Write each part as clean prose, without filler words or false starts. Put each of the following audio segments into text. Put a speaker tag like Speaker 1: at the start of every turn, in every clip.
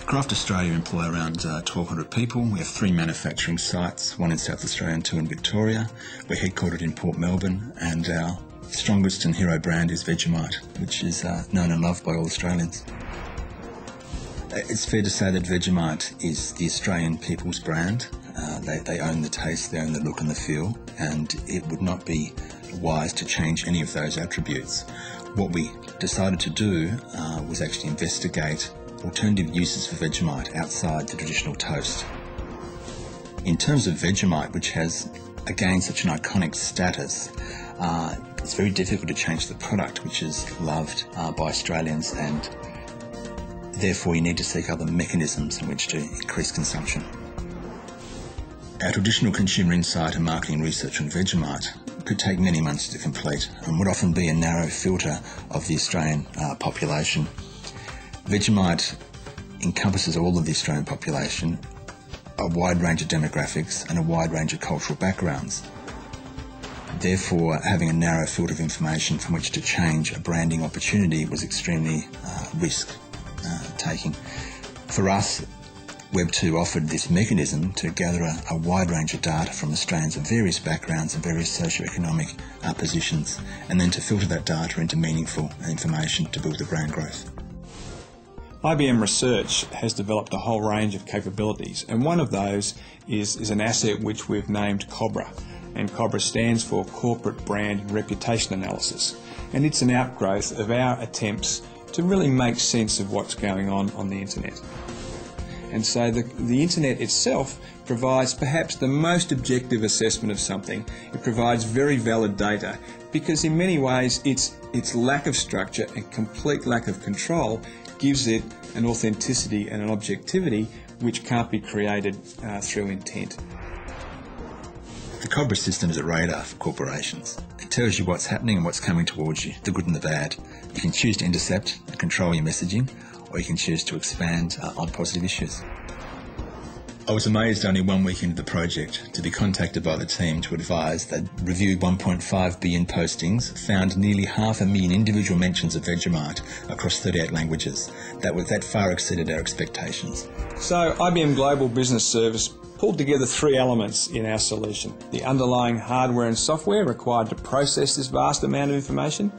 Speaker 1: Craft Australia employ around 1,200 people. We have 3 manufacturing sites, one in South Australia and 2 in Victoria. We're headquartered in Port Melbourne, and our strongest and hero brand is Vegemite, which is known and loved by all Australians. It's fair to say that Vegemite is the Australian people's brand. They own the taste, they own the look and the feel, and it would not be wise to change any of those attributes. What we decided to do was actually investigate alternative uses for Vegemite outside the traditional toast. In terms of Vegemite, which has again such an iconic status, it's very difficult to change the product, which is loved by Australians, and therefore you need to seek other mechanisms in which to increase consumption. Our traditional consumer insight and marketing research on Vegemite could take many months to complete and would often be a narrow filter of the Australian population. Vegemite encompasses all of the Australian population, a wide range of demographics and a wide range of cultural backgrounds. Therefore, having a narrow field of information from which to change a branding opportunity was extremely risk-taking. For us, Web2 offered this mechanism to gather a wide range of data from Australians of various backgrounds and various socioeconomic positions, and then to filter that data into meaningful information to build the brand growth.
Speaker 2: IBM Research has developed a whole range of capabilities, and one of those is an asset which we've named COBRA. And COBRA stands for Corporate Brand and Reputation Analysis, and it's an outgrowth of our attempts to really make sense of what's going on the internet. And so the internet itself provides perhaps the most objective assessment of something. It provides very valid data because in many ways its lack of structure and complete lack of control gives it an authenticity and an objectivity which can't be created through intent.
Speaker 1: The COBRA system is a radar for corporations. It tells you what's happening and what's coming towards you, the good and the bad. You can choose to intercept and control your messaging, or you can choose to expand on positive issues. I was amazed only 1 week into the project to be contacted by the team to advise they'd reviewed 1.5 billion postings, found nearly 500,000 individual mentions of Vegemite across 38 languages. That far exceeded our expectations.
Speaker 2: So IBM Global Business Service pulled together 3 elements in our solution: the underlying hardware and software required to process this vast amount of information,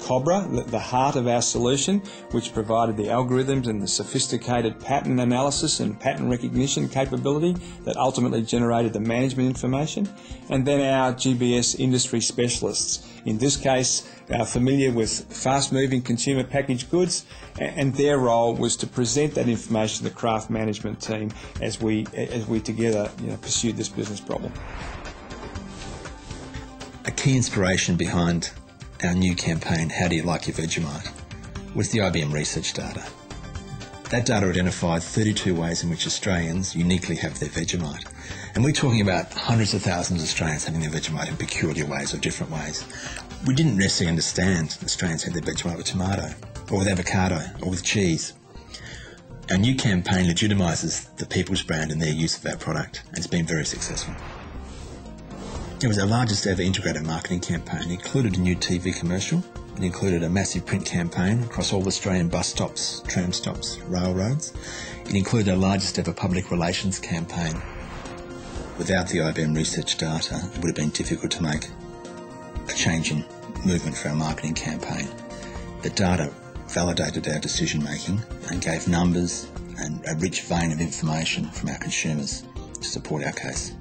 Speaker 2: COBRA, the heart of our solution, which provided the algorithms and the sophisticated pattern analysis and pattern recognition capability that ultimately generated the management information, and then our GBS industry specialists, in this case familiar with fast-moving consumer packaged goods, and their role was to present that information to the craft management team as we together pursued this business problem.
Speaker 1: A key inspiration behind our new campaign, How Do You Like Your Vegemite, was the IBM research data. That data identified 32 ways in which Australians uniquely have their Vegemite. And we're talking about hundreds of thousands of Australians having their Vegemite in peculiar ways or different ways. We didn't necessarily understand that Australians had their Vegemite with tomato, or with avocado, or with cheese. Our new campaign legitimises the people's brand and their use of our product, and it's been very successful. It was our largest ever integrated marketing campaign. It included a new TV commercial. It included a massive print campaign across all Australian bus stops, tram stops, railroads. It included our largest ever public relations campaign. Without the IBM research data, it would have been difficult to make a change in movement for our marketing campaign. The data validated our decision making and gave numbers and a rich vein of information from our consumers to support our case.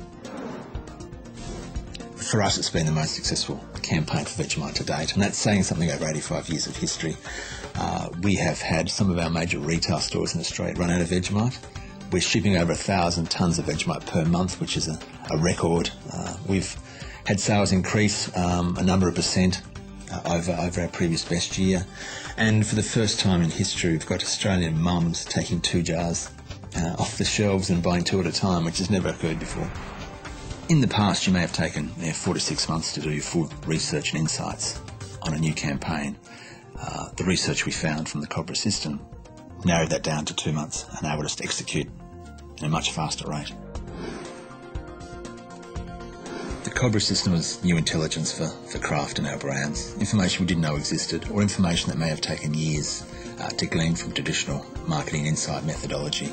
Speaker 1: For us, it's been the most successful campaign for Vegemite to date, and that's saying something over 85 years of history. We have had some of our major retail stores in Australia run out of Vegemite. We're shipping over 1,000 tonnes of Vegemite per month, which is a record. We've had sales increase a number of percent over our previous best year. And for the first time in history, we've got Australian mums taking 2 jars off the shelves and buying 2 at a time, which has never occurred before. In the past, you may have taken 4 to 6 months to do full research and insights on a new campaign. The research we found from the COBRA system narrowed that down to 2 months and enabled us to execute in a much faster rate. The Cobra system was new intelligence for craft and our brands, information we didn't know existed, or information that may have taken years to glean from traditional marketing insight methodology.